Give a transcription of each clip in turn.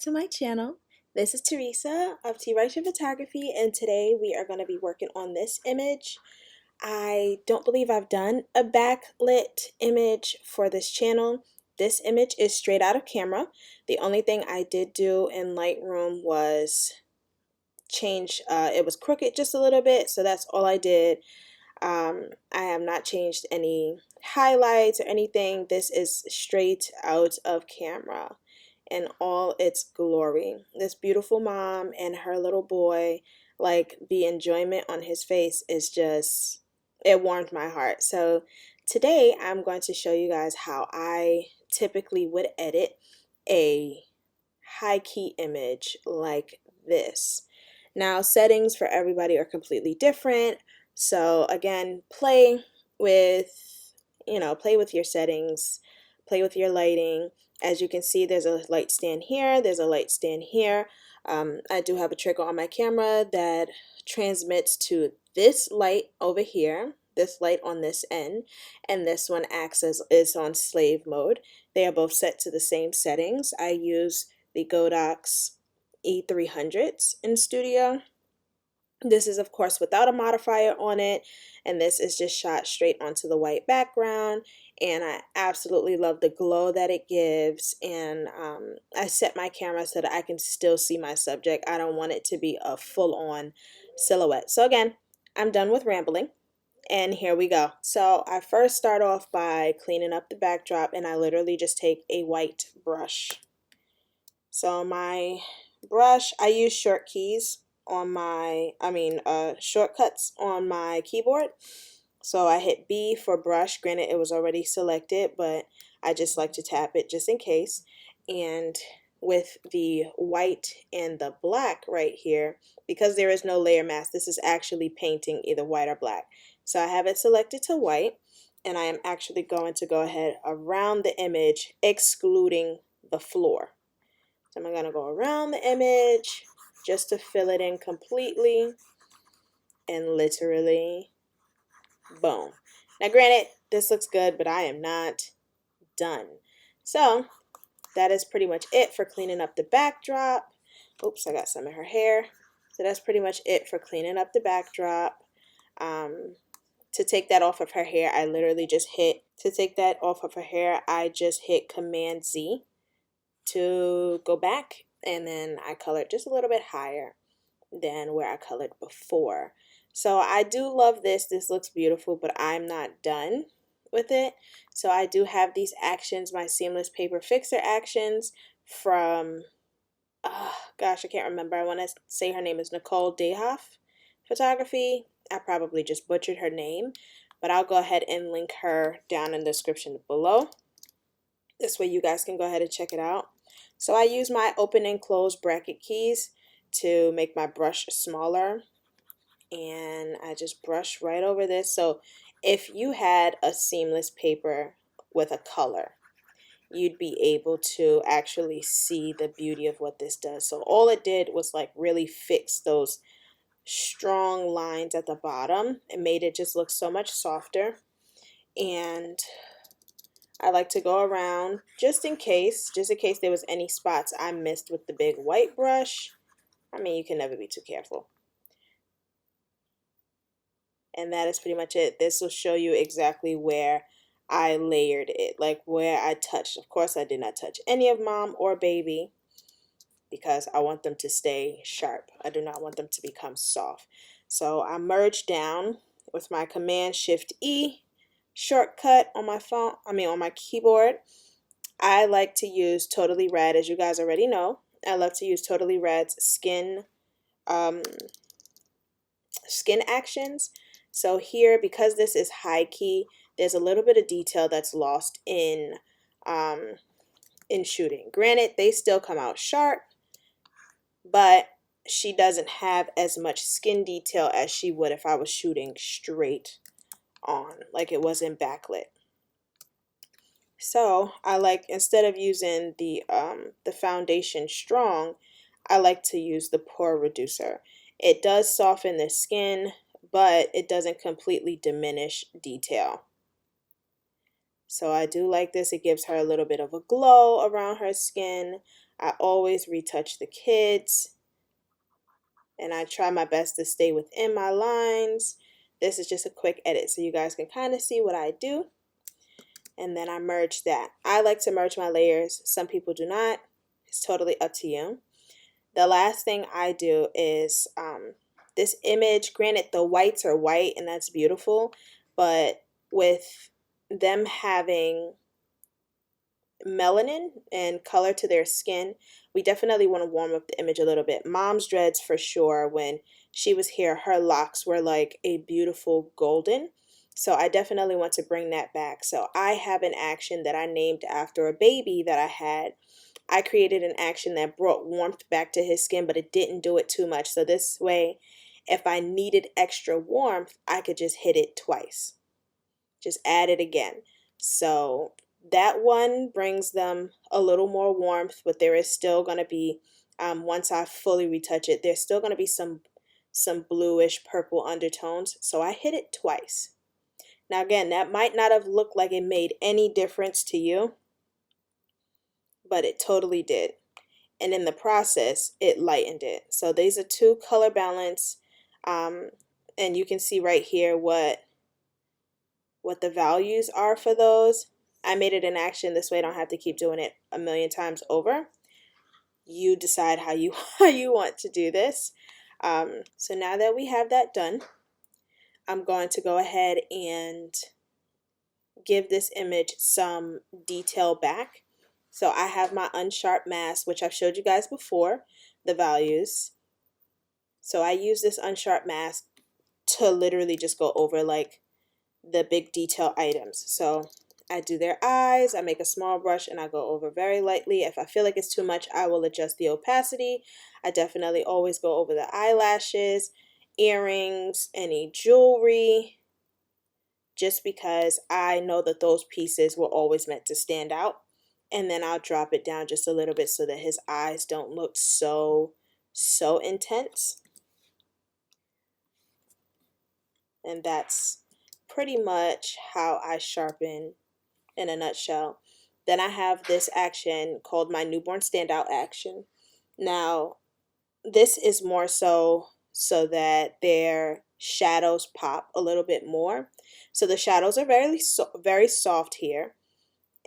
to my channel. This is Teresa of Theresa Photography, and today we are going to be working on this image. I don't believe I've done a backlit image for this channel. This image is straight out of camera. The only thing I did do in Lightroom was change, it was crooked just a little bit, so that's all I did. I have not changed any highlights or anything. This is straight out of camera in all its glory. This beautiful mom and her little boy, like the enjoyment on his face is just, it warmed my heart. So today I'm going to show you guys how I typically would edit a high key image like this. Now, settings for everybody are completely different. So again, play with, play with your settings, play with your lighting. As you can see, there's a light stand here, there's a light stand here. I do have a trigger on my camera that transmits to this light over here, this light on this end, and this one is on slave mode. They are both set to the same settings. I use the Godox E300s in studio. This is of course without a modifier on it, and this is just shot straight onto the white background, and I absolutely love the glow that it gives. And I set my camera so that I can still see my subject. I don't want it to be a full-on silhouette. So again, I'm done with rambling, and here we go. So I first start off by cleaning up the backdrop, and I literally just take a white brush. So my brush, I use short keys on my, shortcuts on my keyboard. So I hit B for brush. Granted, it was already selected, but I just like to tap it just in case. And with the white and the black right here, because there is no layer mask, this is actually painting either white or black. So I have it selected to white, and I am actually going to go ahead around the image, excluding the floor. So I'm going to go around the image just to fill it in completely, and literally, boom. Now granted, this looks good, but I am not done. So that is pretty much it for cleaning up the backdrop. Oops, I got some of her hair. So that's pretty much it for cleaning up the backdrop. To take that off of her hair, I literally just hit, I just hit Command Z to go back, and then I colored just a little bit higher than where I colored before. So I do love this. This looks beautiful, but I'm not done with it. So I do have these actions, my seamless paper fixer actions from, gosh, I can't remember. I want to say her name is Nicole Dehoff Photography. I probably just butchered her name, but I'll go ahead and link her down in the description below. This way you guys can go ahead and check it out. So I use my open and close bracket keys to make my brush smaller, and I just brush right over this. So if you had a seamless paper with a color, you'd be able to actually see the beauty of what this does. So all it did was like really fix those strong lines at the bottom. It made it just look so much softer. And I like to go around just in case there was any spots I missed with the big white brush. I mean, you can never be too careful. And that is pretty much it. This will show you exactly where I layered it, like where I touched. Of course, I did not touch any of mom or baby because I want them to stay sharp. I do not want them to become soft. So I merged down with my Command Shift E shortcut on my phone, on my keyboard. I like to use Totally Red, as you guys already know. I love to use Totally Red's skin actions. So here, because this is high key, there's a little bit of detail that's lost in shooting. Granted, they still come out sharp, but she doesn't have as much skin detail as she would if I was shooting straight on, like it was in backlit. So I like, instead of using the foundation strong, I like to use the pore reducer. It does soften the skin, but it doesn't completely diminish detail. So I do like this. It gives her a little bit of a glow around her skin. I always retouch the kids, and I try my best to stay within my lines. This is just a quick edit so you guys can kind of see what I do. And then I merge that. I like to merge my layers. Some people do not. It's totally up to you. The last thing I do is this image, granted the whites are white and that's beautiful, but with them having melanin and color to their skin, we definitely want to warm up the image a little bit. Mom's dreads, for sure, when she was here, her locks were like a beautiful golden. So I definitely want to bring that back. So I have an action that I named after a baby that I had. I created an action that brought warmth back to his skin, but it didn't do it too much. So this way, if I needed extra warmth, I could just hit it twice. Just add it again. So that one brings them a little more warmth, but there is still going to be, once I fully retouch it, there's still going to be some bluish purple undertones. So I hit it twice. Now again, that might not have looked like it made any difference to you, but it totally did. And in the process, it lightened it. So these are two color balance. And you can see right here what the values are for those. I made it an action this way I don't have to keep doing it a million times over. You decide how you want to do this. So now that we have that done, I'm going to go ahead and give this image some detail back. So I have my unsharp mask, which I've showed you guys before, the values. So I use this unsharp mask to literally just go over like the big detail items. So I do their eyes, I make a small brush, and I go over very lightly. If I feel like it's too much, I will adjust the opacity. I definitely always go over the eyelashes, earrings, any jewelry, just because I know that those pieces were always meant to stand out. And then I'll drop it down just a little bit so that his eyes don't look so intense. And that's pretty much how I sharpen in a nutshell. Then I have this action called my newborn standout action. Now, this is more so that their shadows pop a little bit more. So the shadows are very soft here.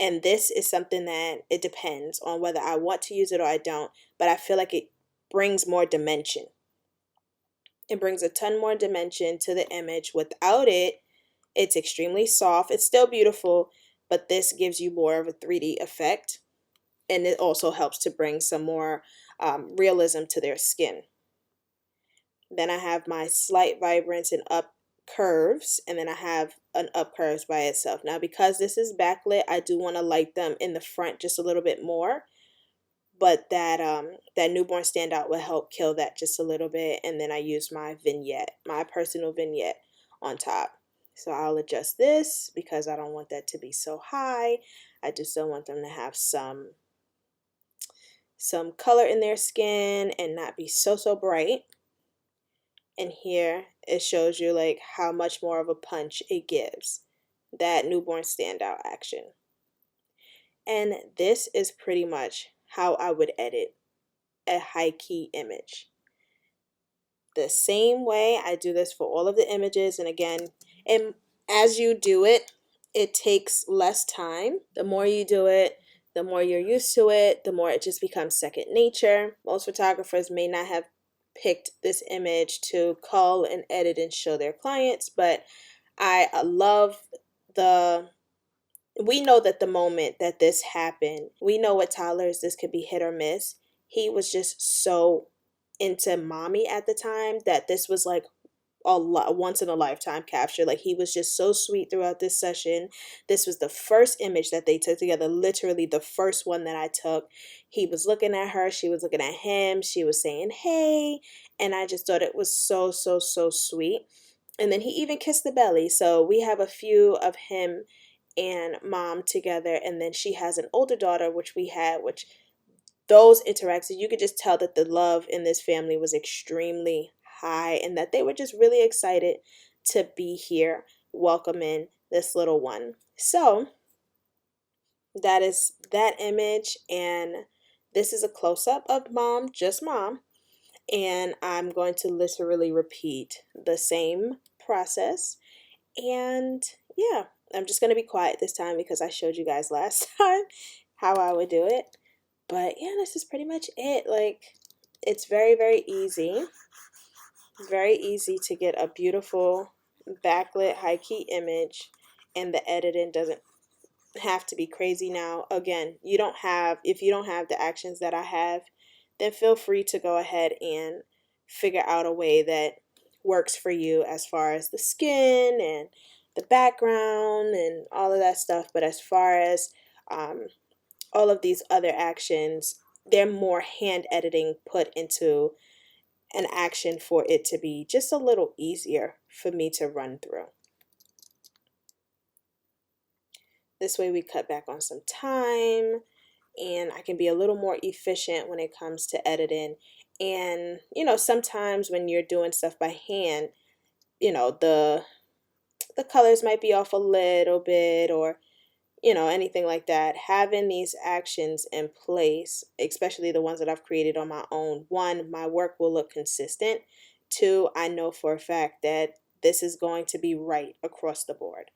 And this is something that it depends on whether I want to use it or I don't. But I feel like it brings more dimension. It brings a ton more dimension to the image. Without it, it's extremely soft. It's still beautiful, but this gives you more of a 3D effect. And it also helps to bring some more realism to their skin. Then I have my slight vibrance and up curves, and then I have an up curves by itself. Now, because this is backlit, I do want to light them in the front just a little bit more. But that newborn standout will help kill that just a little bit. And then I use my vignette, my personal vignette on top. So I'll adjust this because I don't want that to be so high. I just still want them to have some color in their skin and not be so bright. And here it shows you like how much more of a punch it gives, that newborn standout action. And this is pretty much how I would edit a Highkey image. The same way I do this for all of the images. And again, and as you do it, it takes less time. The more you do it, the more you're used to it, the more it just becomes second nature. Most photographers may not have picked this image to cull and edit and show their clients, but I love we know that the moment that this happened, we know at Tyler's this could be hit or miss. He was just so into mommy at the time that this was like a once in a lifetime capture. Like, he was just so sweet throughout this session. This was the first image that they took together, literally the first one that I took. He was looking at her, she was looking at him, she was saying hey, and I just thought it was so sweet. And then he even kissed the belly. So we have a few of him and mom together, and then she has an older daughter, which those interactions, you could just tell that the love in this family was extremely high and that they were just really excited to be here welcoming this little one. So that is that image, and this is a close-up of mom, just mom, and I'm going to literally repeat the same process. And yeah, I'm just going to be quiet this time because I showed you guys last time how I would do it. But yeah, this is pretty much it. Like, it's very, very easy to get a beautiful backlit high key image, and the editing doesn't have to be crazy. Now again, you don't have, if you don't have the actions that I have, then feel free to go ahead and figure out a way that works for you as far as the skin and the background and all of that stuff. But as far as all of these other actions, they're more hand editing put into an action for it to be just a little easier for me to run through. This way we cut back on some time, and I can be a little more efficient when it comes to editing. And you know, sometimes when you're doing stuff by hand, you know, the colors might be off a little bit, or you know, anything like that. Having these actions in place, especially the ones that I've created on my own, one, my work will look consistent. Two, I know for a fact that this is going to be right across the board.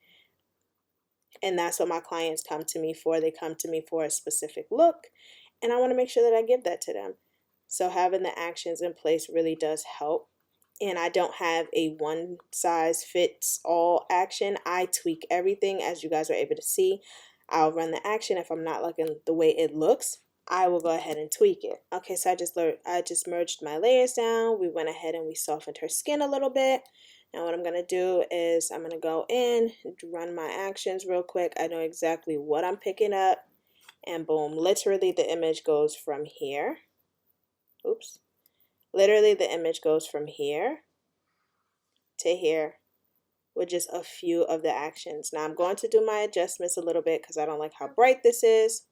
And that's what my clients come to me for. They come to me for a specific look, and I want to make sure that I give that to them. So having the actions in place really does help. And I don't have a one size fits all action. I tweak everything, as you guys are able to see. I'll run the action. If I'm not liking the way it looks, I will go ahead and tweak it. Okay, so I just merged my layers down. We went ahead and we softened her skin a little bit. Now what I'm going to do is I'm going to go in, run my actions real quick. I know exactly what I'm picking up, and boom, literally the image goes from here. Oops. Literally the image goes from here to here with just a few of the actions. Now I'm going to do my adjustments a little bit because I don't like how bright this is.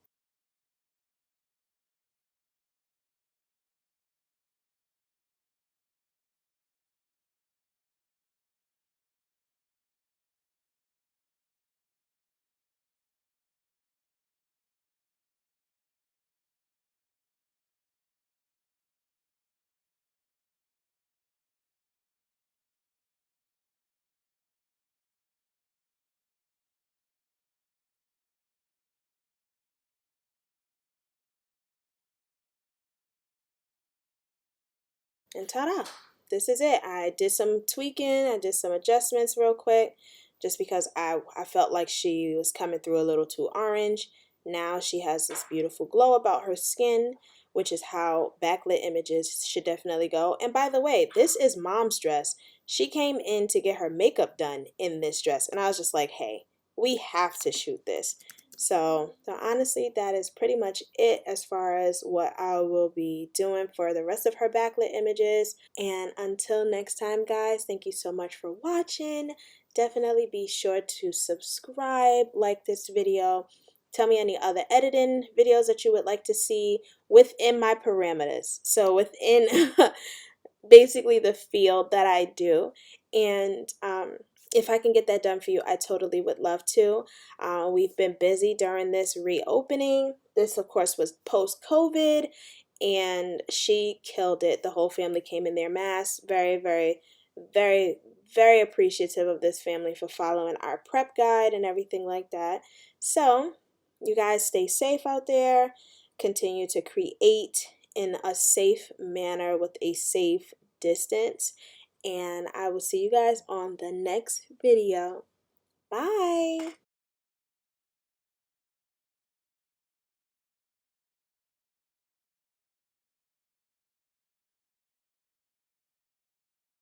And ta-da, this is it. I did some tweaking, I did some adjustments real quick, just because I felt like she was coming through a little too orange. Now she has this beautiful glow about her skin, which is how backlit images should definitely go. And by the way, this is mom's dress. She came in to get her makeup done in this dress, and I was just like, hey, we have to shoot this. So honestly, that is pretty much it as far as what I will be doing for the rest of her backlit images. And until next time, guys, thank you so much for watching. Definitely be sure to subscribe, like this video. Tell me any other editing videos that you would like to see within my parameters. So within basically the field that I do. And if I can get that done for you, I totally would love to. We've been busy during this reopening. This, of course, was post-COVID, and she killed it. The whole family came in their mass. Very, very, very, very appreciative of this family for following our prep guide and everything like that. So, you guys stay safe out there. Continue to create in a safe manner with a safe distance. And I will see you guys on the next video. Bye.